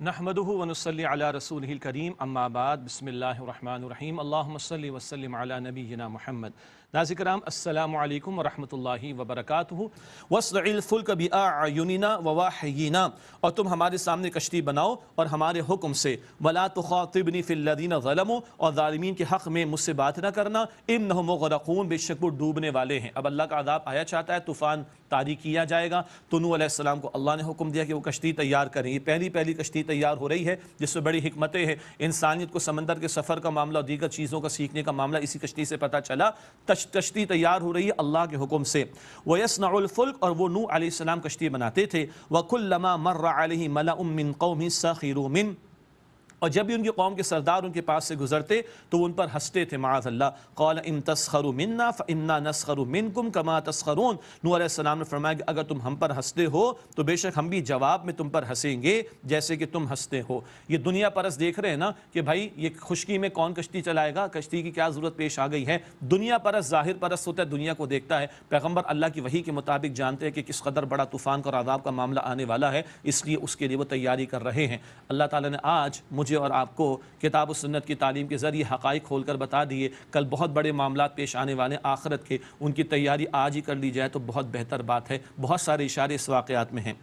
نحمدہ ونصلی علی رسولہ الکریم اما بعد بسم اللہ الرحمن الرحیم اللہم صلی وسلم علی نبینا محمد۔ ناظرین کرام السلام علیکم ورحمۃ اللہ وبرکاتہ۔ واصنع الفلک بأعیننا ووحینا، اور تم ہمارے سامنے کشتی بناؤ اور ہمارے حکم سے، ولا تخاطبنی فی الذین ظلموا، اور ظالمین کے حق میں مجھ سے بات نہ کرنا، انہم مغرقون، بے شک وہ ڈوبنے والے ہیں۔ اب اللہ کا عذاب آیا چاہتا ہے، طوفان طاری کیا جائے گا، تو نوح علیہ السلام کو اللہ نے حکم دیا کہ وہ کشتی تیار کریں۔ یہ پہلی کشتی تیار ہو رہی ہے جس میں بڑی حکمتیں ہیں۔ انسانیت کو سمندر کے سفر کا معاملہ اور دیگر چیزوں کا سیکھنے کا معاملہ اسی کشتی سے پتہ چلا۔ کشتی تیار ہو رہی ہے اللہ کے حکم سے۔ وَيَصْنَعُ الْفُلْكَ، اور وہ نوح علیہ السلام کشتی بناتے تھے۔ وَكُلَّمَا مَرَّ عَلَيْهِ مَلَأٌ مِّن قَوْمِهِ سَخِرُوا مِنْهُ، اور جب بھی ان کی قوم کے سردار ان کے پاس سے گزرتے تو وہ ان پر ہنستے تھے، معاذ اللہ۔ قال ان تسخروا منا فانا نسخر منکم کما تسخرون، نوح علیہ السلام نے فرمایا کہ اگر تم ہم پر ہنستے ہو تو بے شک ہم بھی جواب میں تم پر ہنسیں گے جیسے کہ تم ہنستے ہو۔ یہ دنیا پرست دیکھ رہے ہیں نا کہ بھائی یہ خشکی میں کون کشتی چلائے گا، کشتی کی کیا ضرورت پیش آ گئی ہے۔ دنیا پرست ظاہر پرست ہوتا ہے، دنیا کو دیکھتا ہے۔ پیغمبر اللہ کی وحی کے مطابق جانتے ہیں کہ کس قدر بڑا طوفان کا اور عذاب کا معاملہ آنے والا ہے، اس لیے اس کے لیے وہ تیاری کر رہے ہیں۔ اللہ تعالیٰ نے آج مجھے اور آپ کو کتاب و سنت کی تعلیم کے ذریعے حقائق کھول کر بتا دیے۔ کل بہت بڑے معاملات پیش آنے والے آخرت کے، ان کی تیاری آج ہی کر لی جائے تو بہت بہتر بات ہے۔ بہت سارے اشارے اس واقعات میں ہیں۔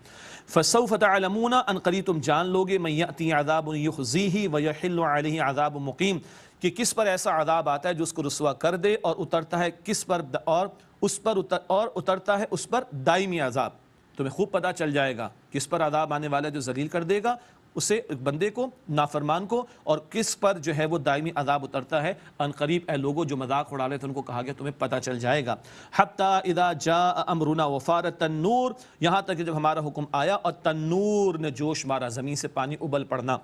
فَسَوْفَ تَعْلَمُونَ، ان قریب تم جان لوگے، مَن يَأْتِي عَذَابٌ يُخْزِيهِ وَيَحِلُّ عَلَيْهِ عَذَابٌ مُقِيمٌ، کہ کس پر ایسا عذاب آتا ہے جو اس کو رسوا کر دے، اور اترتا ہے کس پر، اور اترتا ہے اس پر دائمی عذاب۔ تمہیں خوب پتہ چل جائے گا کس پر عذاب آنے والا ہے جو ذلیل کر دے گا اسے، بندے کو، نافرمان کو، اور کس پر جو ہے وہ دائمی عذاب اترتا ہے۔ ان قریب اے لوگوں جو مذاق اڑا رہے تھے ان کو کہا گیا تمہیں پتہ چل جائے گا۔ حتی اذا جاء امرنا وفارت التنور، یہاں تک کہ جب ہمارا حکم آیا اور تنور نے جوش مارا، زمین سے پانی ابل پڑنا۔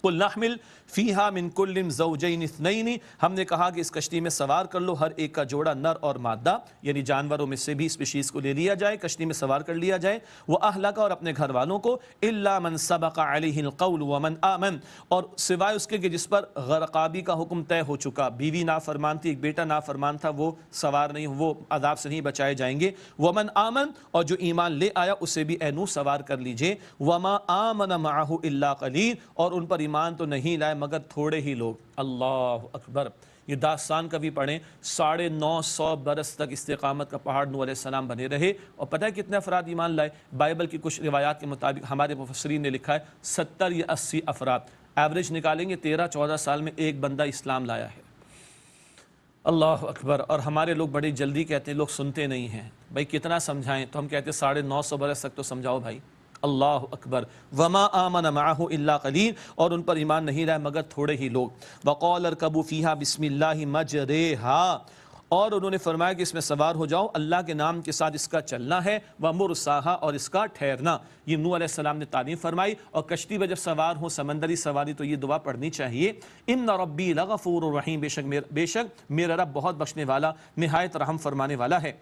قُلْ نَحْمِلْ فِيهَا مِنْ كُلٍّ زَوْجَيْنِ اثْنَيْنِ، ہم نے کہا کہ اس کشتی میں سوار کر لو ہر ایک کا جوڑا نر اور مادہ، یعنی جانوروں میں سے بھی اسپیشیز کو لے لیا جائے، کشتی میں سوار کر لیا جائے۔ وَأَهْلَكَ، اور اپنے گھر والوں کو، إِلَّا مَنْ سَبَقَ عَلَيْهِ الْقَوْلُ وَمَنْ آمَنَ، اور سوائے اس کے کہ جس پر غرقابی کا حکم طے ہو چکا، بیوی نافرمان تھی، ایک بیٹا نافرمان تھا، وہ سوار نہیں، وہ عذاب سے نہیں بچائے جائیں گے۔ وَمَنْ آمَنَ، اور جو ایمان لے آیا اسے بھی اے نوح سوار کر لیجئے۔ وَمَا آمَنَ مَعَهُ إِلَّا قَلِيلٌ، اور ان پر ایمان تو نہیں لائے مگر تھوڑے ہی لوگ۔ اللہ اکبر۔ یہ داستان کبھی پڑھیں، 950 برس تک استقامت کا پہاڑ نوح علیہ السلام بنے رہے، اور پتہ ہے کتنے افراد ایمان لائے؟ بائبل کی کچھ روایات کے مطابق ہمارے مفسرین نے لکھا ہے 70 یا 80 افراد، ایوریج نکالیں گے 13-14 سال میں ایک بندہ اسلام لایا ہے۔ اللہ اکبر۔ اور ہمارے لوگ بڑی جلدی کہتے ہیں، لوگ سنتے نہیں ہیں۔ بھائی کتنا سمجھائیں؟ تو ہم کہتے ہیں 950 برس تک تو سمجھاؤ بھائی۔ اللہ اکبر۔ وما آمن معه الا قلیل، اور ان پر ایمان نہیں لائے مگر تھوڑے ہی لوگ۔ وقال ارکبوا فیہا بسم اللہ مجریہا، اور انہوں نے فرمایا کہ اس میں سوار ہو جاؤ، اللہ کے نام کے ساتھ اس کا چلنا ہے، ومرساہا، اور اس کا ٹھہرنا۔ یہ نوح علیہ السلام نے تعلیم فرمائی، اور کشتی میں جب سوار ہو، سمندری سواری، تو یہ دعا پڑھنی چاہیے، ان ربی لغفور رحیم، بے شک میرا رب بہت بخشنے والا، نہایت رحم فرمانے والا ہے۔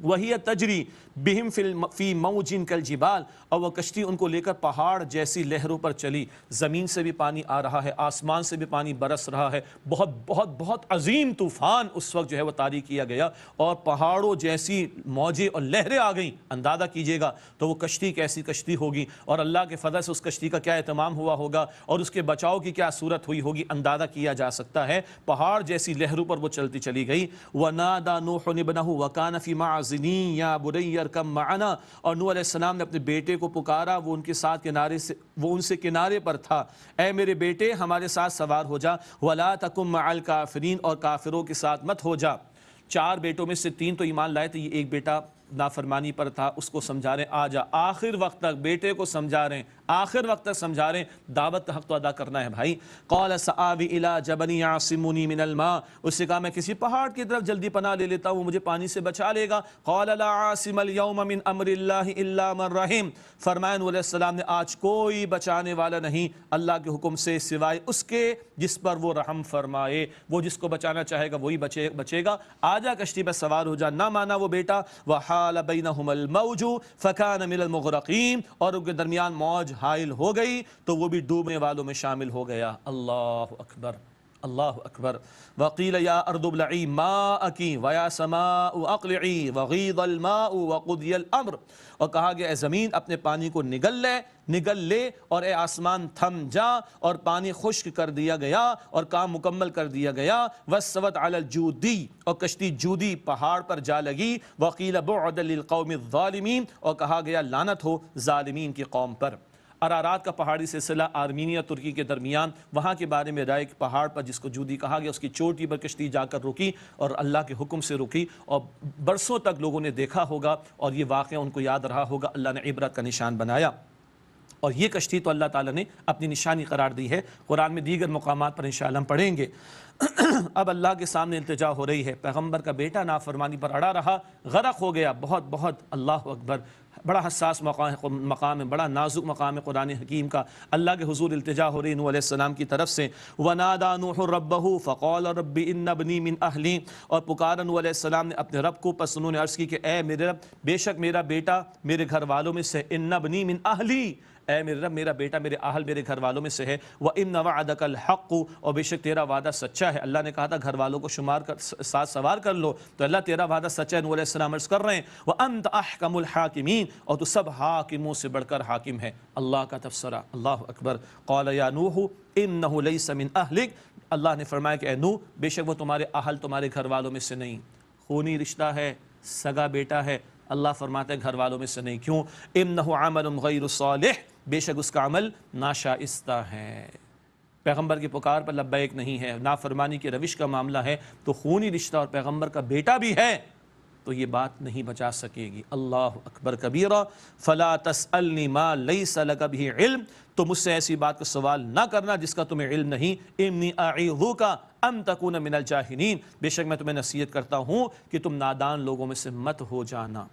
وہی تجری بہم فی موج کالجبال، اور وہ کشتی ان کو لے کر پہاڑ جیسی لہروں پر چلی۔ زمین سے بھی پانی آ رہا ہے، آسمان سے بھی پانی برس رہا ہے، بہت بہت بہت عظیم طوفان اس وقت جو ہے وہ طاری کیا گیا، اور پہاڑوں جیسی موجیں اور لہریں آ گئیں۔ اندازہ کیجئے گا تو وہ کشتی کیسی کشتی ہوگی، اور اللہ کے فضل سے اس کشتی کا کیا اہتمام ہوا ہوگا، اور اس کے بچاؤ کی کیا صورت ہوئی ہوگی، اندازہ کیا جا سکتا ہے۔ پہاڑ جیسی لہروں پر وہ چلتی چلی گئی۔ وَنَادَى نُوحٌ ابْنَهُ وَكَانَ فِي مَعْزِلٍ یا بنی ارکب معنا، اور نوح علیہ السلام نے اپنے بیٹے کو پکارا، وہ ان کے ساتھ وہ ان سے کنارے پر تھا، اے میرے بیٹے ہمارے ساتھ سوار ہو جا، وَلَا تَكُن مَعَ الْكَافِرِينَ، اور کافروں کے ساتھ مت ہو جا۔ 4 بیٹوں میں سے 3 تو ایمان لائے تھے، یہ ایک بیٹا نافرمانی پر تھا، اس کو سمجھا رہے ہیں آ جا، آخر وقت تک بیٹے کو سمجھا رہے ہیں، آخر وقت تک سمجھا رہے ہیں، دعوت کا حق تو ادا کرنا ہے بھائی۔ قال سآوی الی جبل یعصمنی من الماء، اس سے کہا میں کسی پہاڑ کی طرف جلدی پناہ لے لیتا ہوں، وہ مجھے پانی سے بچا لے گا۔ قال لا عاصم اليوم من امر اللہ الا من رحم، فرمایا نوح علیہ السلام نے آج کوئی بچانے والا نہیں اللہ کے حکم سے سوائے اس کے جس پر وہ رحم فرمائے، وہ جس کو بچانا چاہے گا وہی بچے گا۔ آجا کشتی پر سوار ہو جا، نہ مانا وہ بیٹا۔ وحال بینہم الموج فکان من المغرقین، اور ان کے درمیان موج حائل ہو گئی تو وہ بھی ڈوبنے والوں میں شامل ہو گیا۔ اللہ اکبر۔ اللہ اکبر. وقیل یا ارض ابلعی ماءکی ویا سماء اقلعی وغیض الماء وقضی الامر. اور کہا گیا اے زمین اپنے پانی کو نگل لے اور اے آسمان تھم جا، اور پانی خشک کر دیا گیا اور کام مکمل کر دیا گیا. واستوت علی الجودی، اور کشتی جودی پہاڑ پر جا لگی. وقیل بعدا للقوم الظالمین، اور کہا گیا لعنت ہو ظالمین کی قوم پر. ارارات کا پہاڑی سلسلہ آرمینیا ترکی کے درمیان، وہاں کے بارے میں رائے پہاڑ پر جس کو جودی کہا گیا، اس کی چوٹی پر کشتی جا کر رکی اور اللہ کے حکم سے رکی، اور برسوں تک لوگوں نے دیکھا ہوگا اور یہ واقعہ ان کو یاد رہا ہوگا. اللہ نے عبرت کا نشان بنایا، اور یہ کشتی تو اللہ تعالیٰ نے اپنی نشانی قرار دی ہے. قرآن میں دیگر مقامات پر انشاءاللہ ہم پڑھیں گے. اب اللہ کے سامنے التجا ہو رہی ہے. پیغمبر کا بیٹا نافرمانی پر اڑا رہا، غرق ہو گیا. بہت اللہ اکبر، بڑا حساس مقام ہے، بڑا نازک مقام ہے قرآن حکیم کا. اللہ کے حضور التجا ہو رہی نوح علیہ السلام کی طرف سے. وَنَادَى نُوحٌ رَبَّهُ فَقَالَ رَبِّ إِنَّ ابْنِي مِنْ أَهْلِي، اور پکارا نوح علیہ السلام نے اپنے رب کو. پس انہوں نے عرض کی کہ اے میرے رب، بے شک میرا بیٹا میرے گھر والوں میں سے. إِنَّ ابْنِي مِنْ أَهْلِي، اے میرے رب میرا بیٹا میرے اہل میرے گھر والوں میں سے ہے. وَإِنَّ وَعْدَكَ الْحَقُّ، اور بے شک تیرا وعدہ سچا ہے. اللہ نے کہا تھا گھر والوں کو ساتھ سوار کر لو، تو اللہ تیرا وعدہ سچا ہے. نوح علیہ السلام عرض کر رہے ہیں وَأَنْتَ أَحْكَمُ الْحَاكِمِينَ، اور تو سب حاکموں سے بڑھ کر حاکم ہے. اللہ کا تبصرہ، اللہ اکبر. قَالَ يَا نُوحُ إِنَّهُ لَيْسَ مِنْ أَهْلِكَ، اللہ نے فرمایا کہ اے نوح بے شک وہ تمہارے اہل تمہارے گھر والوں میں سے نہیں. خونی رشتہ ہے، سگا بیٹا ہے. اللہ فرماتا ہے گھر والوں میں سے نہیں. کیوں؟ إِنَّهُ عَمَلٌ غَيْرُ صَالِحٍ، بے شک اس کا عمل ناشائستہ ہے. پیغمبر کی پکار پر لبیک نہیں ہے، نافرمانی کی روش کا معاملہ ہے، تو خونی رشتہ اور پیغمبر کا بیٹا بھی ہے تو یہ بات نہیں بچا سکے گی. اللہ اکبر کبیرہ. فلا تسألنی ما لیس لک بہ علم، تو مجھ سے ایسی بات کا سوال نہ کرنا جس کا تمہیں علم نہیں. انی اعیذک ان تکون من الجاہلین، بے شک میں تمہیں نصیحت کرتا ہوں کہ تم نادان لوگوں میں سے مت ہو جانا.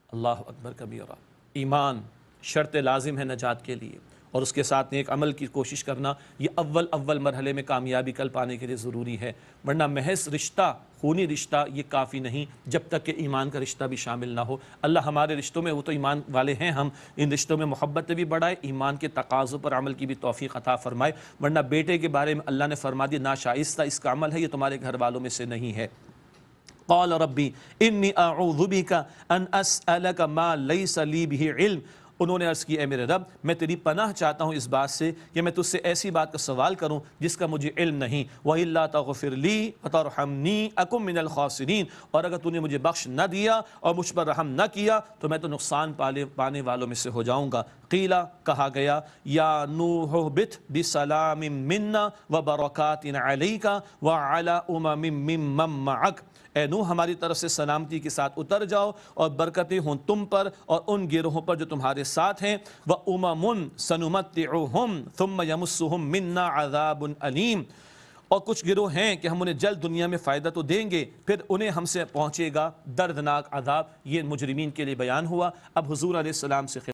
اللہ اکبر کبیرہ. ایمان شرط لازم ہے نجات کے لیے، اور اس کے ساتھ نیک عمل کی کوشش کرنا یہ اول مرحلے میں کامیابی کل پانے کے لیے ضروری ہے. ورنہ محض رشتہ، خونی رشتہ یہ کافی نہیں جب تک کہ ایمان کا رشتہ بھی شامل نہ ہو. اللہ ہمارے رشتوں میں، وہ تو ایمان والے ہیں، ہم ان رشتوں میں محبت بھی بڑھائے، ایمان کے تقاضوں پر عمل کی بھی توفیق عطا فرمائے. ورنہ بیٹے کے بارے میں اللہ نے فرما دیا ناشائستہ اس کا عمل ہے، یہ تمہارے گھر والوں میں سے نہیں ہے. قال ربی انی اعوذ بک ان اسألک ما لیس لی بہ علم، انہوں نے عرض کی اے میرے رب میں تیری پناہ چاہتا ہوں اس بات سے کہ میں تجھ سے ایسی بات کا سوال کروں جس کا مجھے علم نہیں. وَإِلَّا تَغْفِرْ لِي وَتَرْحَمْنِي أَكُن مِّنَ الْخَاسِرِينَ، اور اگر تو نے مجھے بخش نہ دیا اور مجھ پر رحم نہ کیا تو میں تو نقصان پانے والوں میں سے ہو جاؤں گا. قیلا، کہا گیا یا نوح اہبط بسلام منا وبرکات علیک وعلی امم ممن معک، اے نوح ہماری طرف سے سلامتی کے ساتھ اتر جاؤ اور برکتیں ہوں تم پر اور ان گروہوں پر جو تمہارے ساتھ ہیں. وَأُمَمٌ سَنُمَتِّعُهُمْ ثُمَّ يَمُسُّهُمْ مِنَّا عَذَابٌ أَلِيمٌ، اور کچھ گروہ ہیں کہ ہم انہیں جلد دنیا میں فائدہ تو دیں گے پھر انہیں ہم سے پہنچے گا دردناک عذاب. یہ مجرمین کے لیے بیان ہوا. اب حضور علیہ السلام سے